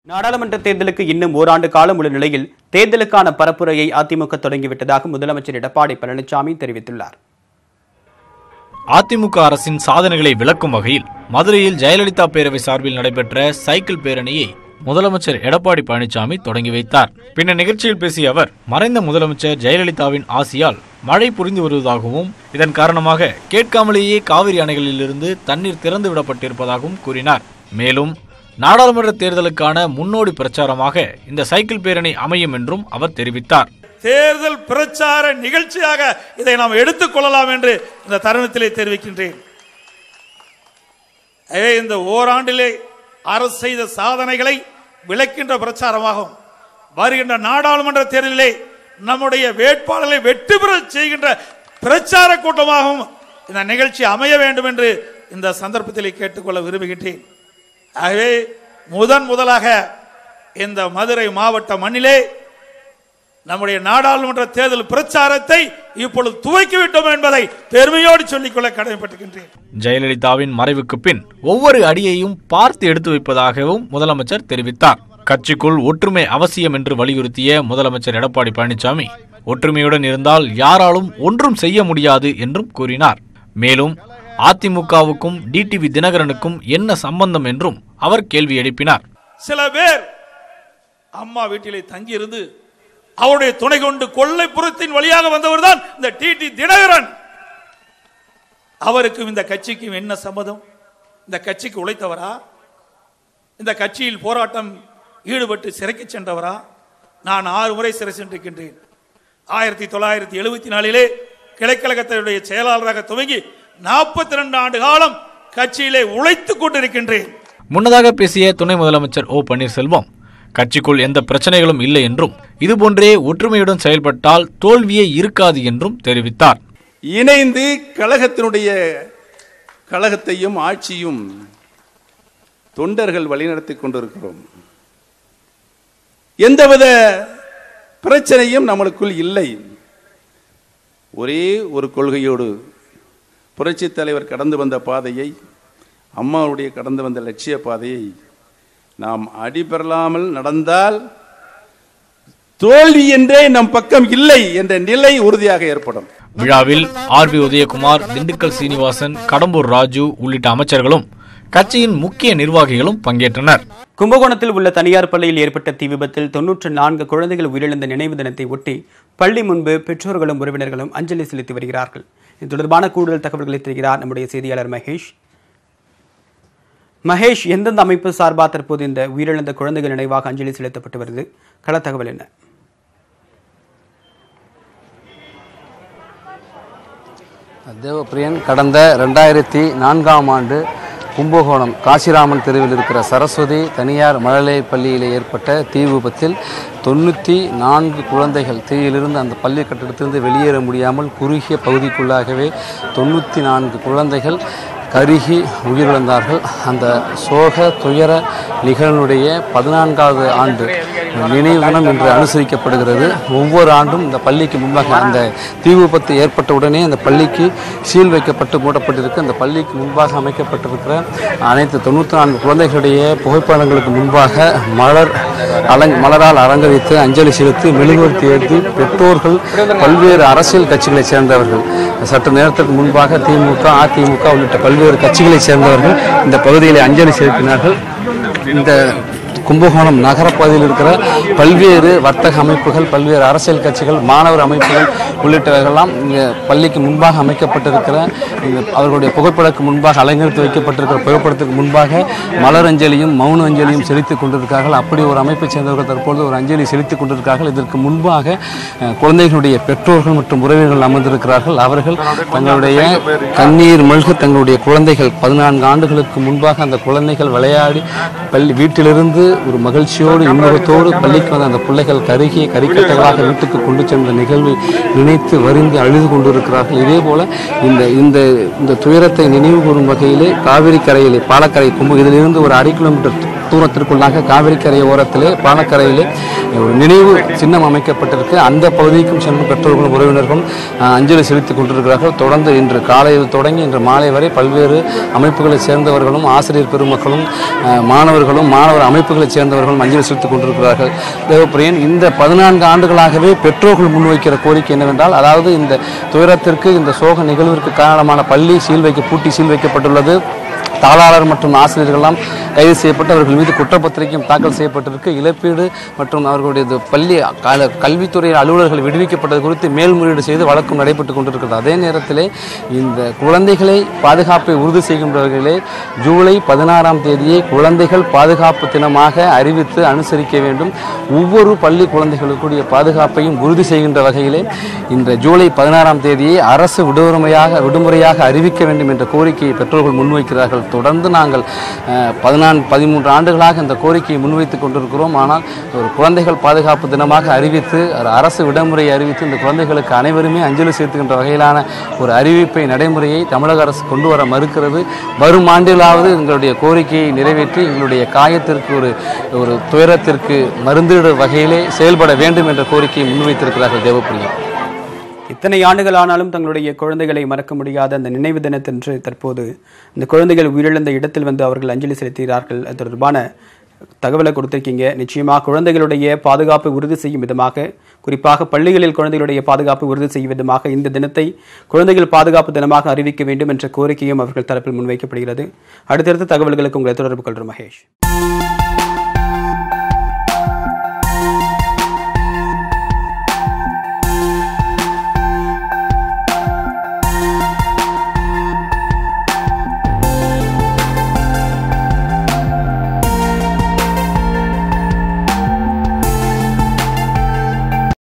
நாடாளுமன்ற தேர்தலுக்கு இன்னும் ஓராண்டு காலம் உள்ள நிலையில் தேர்தலுக்கான பரப்புரையை அதிமுக தொடங்கிவிட்டதாக முதலமைச்சர் எடப்பாடி பழனிசாமி தெரிவித்துள்ளார். அதிமுக அரசின் சாதனைகளை விளக்கும் வகையில் மதுரையில் ஜெயலலிதா பேரவை சார்பில் நடைபெற்ற சைக்கிள் பேரணியை முதலமைச்சர் எடப்பாடி பழனிசாமி தொடங்கி வைத்தார். பின்னர் நிகழ்ச்சியில் பேசிய அவர், மறைந்த முதலமைச்சர் ஜெயலலிதாவின் ஆசியால் மழை புரிந்து வருவதாகவும் இதன் காரணமாக கேட்காமலேயே காவிரி அணைகளிலிருந்து தண்ணீர் திறந்து விடப்பட்டிருப்பதாகவும் கூறினார். மேலும் நாடாளுமன்ற தேர்தலுக்கான முன்னோடி பிரச்சாரமாக இந்த சைக்கிள் பேரணி அமையும் என்றும் அவர் தெரிவித்தார். தேர்தல் பிரச்சார நிகழ்ச்சியாக இதை நாம் எடுத்துக் கொள்ளலாம் என்று இந்த தருணத்திலே தெரிவிக்கின்றேன். இந்த ஓராண்டிலே அரசு செய்த சாதனைகளை விளக்கின்ற பிரச்சாரமாகும். வருகின்ற நாடாளுமன்ற தேர்தலிலே நம்முடைய வேட்பாளர்களை வெற்றி பெற செய்கின்ற பிரச்சார கூட்டமாகவும் இந்த நிகழ்ச்சி அமைய வேண்டும் என்று இந்த சந்தர்ப்பத்திலே கேட்டுக்கொள்ள விரும்புகின்றேன். ஆகவே முதலாக இந்த மதுரை மாவட்ட மண்ணிலே நம்முடைய நாடாளுமன்ற தேர்தல் பிரச்சாரத்தை இப்பொழுது துவக்கிவிட்டோம் என்பதை பெருமையோடு சொல்லிக்கொள்ள கடமைப்பட்டிருக்கின்றேன். ஜெயலலிதாவின் மறைவுக்கு பின் ஒவ்வொரு அடியையும் பார்த்து எடுத்து வைப்பதாகவும் முதலமைச்சர் தெரிவித்தார். கட்சிக்குள் ஒற்றுமை அவசியம் என்று வலியுறுத்திய முதலமைச்சர் எடப்பாடி பழனிசாமி, ஒற்றுமையுடன் இருந்தால் யாராலும் ஒன்றும் செய்ய முடியாது என்றும் கூறினார். மேலும் அதிமுகவுக்கும் டிடிவி தினகரனுக்கும் என்ன சம்பந்தம் என்றும் அவர் கேள்வி எழுப்பினார். சில பேர் அம்மா வீட்டிலே தங்கியிருந்து அவருடைய துணை கொண்டு கொள்ளைப்புறத்தின் வழியாக வந்தவர் தான் இந்த டிடி தினகரன். அவருக்கும் இந்த கட்சிக்கும் என்ன சம்பந்தம்? இந்த கட்சிக்கு உழைத்தவரா? இந்த கட்சியில் போராட்டம் ஈடுபட்டு சிறைக்கு சென்றவரா? நான் 6 முறை சிறை சென்றிருக்கின்றேன். 1974 கிளைக்கழகத்தினுடைய செயலாளராக துவங்கி 42 ஆண்டு காலம் கட்சியிலே உழைத்துக் கொண்டிருக்கின்றேன். முன்னதாக பேசிய துணை முதலமைச்சர் ஓ பன்னீர்செல்வம், கட்சிக்குள் எந்த பிரச்சனைகளும் இல்லை என்றும் இதுபோன்றே ஒற்றுமையுடன் செயல்பட்டால் தோல்வியே இருக்காது என்றும் தெரிவித்தார். இணைந்து கழகத்தையும் ஆட்சியும் தொண்டர்கள் வழிநடத்தி கொண்டிருக்கிறோம். எந்தவித பிரச்சனையும் நம்மளுக்குள் இல்லை. ஒரே ஒரு கொள்கையோடு புரட்சி தலைவர் கடந்து வந்த பாதையை, அம்மாவுடைய கடந்து வந்த லட்சிய பாதையை நாம் அடிபெறலாமல் நடந்தால் தோல்வி என்றே நம் பக்கம் இல்லை என்ற நிலை உறுதியாக ஏற்படும். விழாவில் ஆர்.பி. உதயகுமார், திண்டுக்கல் சீனிவாசன், கடம்பூர் ராஜு உள்ளிட்ட அமைச்சர்களும் கட்சியின் முக்கிய நிர்வாகிகளும் பங்கேற்றனர். கும்பகோணத்தில் உள்ள தனியார் பள்ளியில் ஏற்பட்ட தீ விபத்தில் 94 குழந்தைகள் உயிரிழந்த நினைவு தினத்தை ஒட்டி பள்ளி முன்பு பெற்றோர்களும் உறவினர்களும் அஞ்சலி செலுத்தி வருகிறார்கள். இது தொடர்பான கூடுதல் தகவல்களை தருகிறார் நம்முடைய செய்தியாளர் மகேஷ். எந்தெந்த அமைப்பு சார்பாக தற்போது இந்த உயிரிழந்த குழந்தைகள் நினைவாக அஞ்சலி செலுத்தப்பட்டு வருது? கள தகவல் என்ன? தேவப்பிரியன், கடந்த 2004ஆம் ஆண்டு கும்பகோணம் காசிராமன் தெருவில் இருக்கிற சரஸ்வதி தனியார் மழலைப் பள்ளியில் ஏற்பட்ட தீ விபத்தில் 94 குழந்தைகள் தீயிலிருந்து அந்த பள்ளி கட்டிடத்திலிருந்து வெளியேற முடியாமல் குறுகிய பகுதிக்குள்ளாகவே 94 குழந்தைகள் கருகி உயிரிழந்தார்கள். அந்த சோக துயர நிகழ்வுடைய 14வது ஆண்டு நினைவு தினம் இன்று அனுசரிக்கப்படுகிறது. ஒவ்வொரு ஆண்டும் இந்த பள்ளிக்கு முன்பாக அந்த தீ விபத்து ஏற்பட்ட உடனே அந்த பள்ளிக்கு சீல் வைக்கப்பட்டு மூடப்பட்டிருக்கு. அந்த பள்ளிக்கு முன்பாக அமைக்கப்பட்டிருக்கிற அனைத்து 94 குழந்தைகளுடைய புகைப்படங்களுக்கு முன்பாக மலரால் அலங்கரித்து அஞ்சலி செலுத்தி மெழுகுவர்த்தி ஏற்றி பெற்றோர்கள், பல்வேறு அரசியல் கட்சிகளைச் சேர்ந்தவர்கள், சற்று நேரத்திற்கு முன்பாக திமுக, அதிமுக உள்ளிட்ட பல்வேறு கட்சிகளைச் சேர்ந்தவர்கள் இந்த பகுதியில் அஞ்சலி செலுத்தினார்கள். இந்த கும்பகோணம் நகரப்பகுதியில் இருக்கிற பல்வேறு வர்த்தக அமைப்புகள், பல்வேறு அரசியல் கட்சிகள், மாணவர் அமைப்புகள் உள்ளிட்டவர்களெல்லாம் இங்கே பள்ளிக்கு முன்பாக அமைக்கப்பட்டிருக்கிற அவர்களுடைய புகைப்படத்துக்கு முன்பாக அலங்கரித்து வைக்கப்பட்டிருக்கிற புகைப்படத்துக்கு முன்பாக மலரஞ்சலியும் மௌன அஞ்சலியும் செலுத்திக் கொண்டிருக்கிறார்கள். அப்படி ஒரு அமைப்பை சேர்ந்தவர்கள் தற்பொழுது ஒரு அஞ்சலி செலுத்திக் கொண்டிருக்கிறார்கள். இதற்கு முன்பாக குழந்தைகளுடைய பெற்றோர்கள் மற்றும் உறவினர்கள் அமர்ந்திருக்கிறார்கள். அவர்கள் தங்களுடைய கண்ணீர் மல்க தங்களுடைய குழந்தைகள் 14 ஆண்டுகளுக்கு முன்பாக அந்த குழந்தைகள் விளையாடி வீட்டிலிருந்து ஒரு மகிழ்ச்சியோடு இன்பத்தோடு பள்ளிக்கு வந்த அந்த பிள்ளைகள் கருகிய கறிக்கட்டைகளாக வீட்டுக்கு கொண்டு சென்ற நிகழ்வை நினைத்து வரிந்து அழுது கொண்டிருக்கிறார்கள். இதே போல இந்த துயரத்தை நினைவு கூறும் வகையிலே காவிரி கரையிலே பாலக்கரை இதிலிருந்து ஒரு 1/2 கிலோமீட்டர் தூரத்திற்குள்ளாக காவிரி கரை ஓரத்திலே பாலக்கரையிலே ஒரு நினைவு சின்னம் அமைக்கப்பட்டிருக்கு. அந்த பகுதிக்கும் சென்று பெற்றோர்களும் உறவினர்களும் அஞ்சலி செலுத்திக் கொண்டிருக்கிறார்கள். தொடர்ந்து இன்று காலையில் தொடங்கி இன்று மாலை வரை பல்வேறு அமைப்புகளைச் சேர்ந்தவர்களும் ஆசிரியர் பெருமக்களும் மாணவர்களும் மாணவர் அமைப்புகளைச் சேர்ந்தவர்களும் அஞ்சலி செலுத்திக் கொண்டிருக்கிறார்கள். தேவப்பிரியன், இந்த 14 ஆண்டுகளாகவே பெற்றோர்கள் முன்வைக்கிற கோரிக்கை என்னவென்றால், அதாவது இந்த துயரத்திற்கு இந்த சோக நிகழ்விற்கு காரணமான பள்ளி பூட்டி சீல் வைக்கப்பட்டுள்ளது. தாளாளர் மற்றும் ஆசிரியர்கள்லாம் கைது செய்யப்பட்டு அவர்கள் மீது குற்றப்பத்திரிகையும் தாக்கல் செய்யப்பட்டிருக்கு. இழப்பீடு மற்றும் அவர்களுடைய பள்ளி கல்வித்துறை அலுவலர்கள் விடுவிக்கப்பட்டது குறித்து மேல்முறையீடு செய்து வழக்கம் நடைபெற்றுக் கொண்டிருக்கிறது. அதே நேரத்திலே இந்த குழந்தைகளை பாதுகாப்பை உறுதி செய்கின்ற வகையிலே ஜூலை 16ஆம் தேதியை குழந்தைகள் பாதுகாப்பு தினமாக அறிவித்து அனுசரிக்க வேண்டும். ஒவ்வொரு பள்ளி குழந்தைகளுக்குரிய பாதுகாப்பையும் உறுதி செய்கின்ற வகையிலே இந்த ஜூலை 16ஆம் தேதியை அரசு விடுமுறையாக அறிவிக்க வேண்டும் என்ற கோரிக்கையை பெற்றோர்கள் முன்வைக்கிறார்கள். தொடர்ந்து நாங்கள் 13 ஆண்டுகளாக இந்த கோரிக்கையை முன்வைத்துக் கொண்டிருக்கிறோம். ஆனால் ஒரு குழந்தைகள் பாதுகாப்பு தினமாக அறிவித்து அரசு விடுமுறையை அறிவித்து இந்த குழந்தைகளுக்கு அனைவருமே அஞ்சலி செலுத்துகின்ற வகையிலான ஒரு அறிவிப்பை நடைமுறையை தமிழக அரசு கொண்டு வர மறுக்கிறது. வரும் ஆண்டிலாவது எங்களுடைய கோரிக்கையை நிறைவேற்றி எங்களுடைய காயத்திற்கு ஒரு துயரத்திற்கு மருந்திட வகையிலே செயல்பட வேண்டும் என்ற கோரிக்கையை முன்வைத்திருக்கிறார்கள். தேவப்பிரியா, இத்தனை ஆண்டுகள் ஆனாலும் தங்களுடைய குழந்தைகளை மறக்க முடியாத அந்த நினைவு தினத்தன்று தற்போது இந்த குழந்தைகள் உயிரிழந்த இடத்தில் வந்து அவர்கள் அஞ்சலி செலுத்துகிறார்கள். அது தொடர்பான தகவலை கொடுத்திருக்கீங்க. நிச்சயமாக குழந்தைகளுடைய பாதுகாப்பை உறுதி செய்யும் விதமாக, குறிப்பாக பள்ளிகளில் குழந்தைகளுடைய பாதுகாப்பை உறுதி செய்யும் விதமாக இந்த தினத்தை குழந்தைகள் பாதுகாப்பு தினமாக அறிவிக்க வேண்டும் என்ற கோரிக்கையும் அவர்கள் தரப்பில் முன்வைக்கப்படுகிறது. அடுத்தடுத்த தகவல்களுக்கு உங்களை தொடர்பு கொள்கிறோம் மகேஷ்.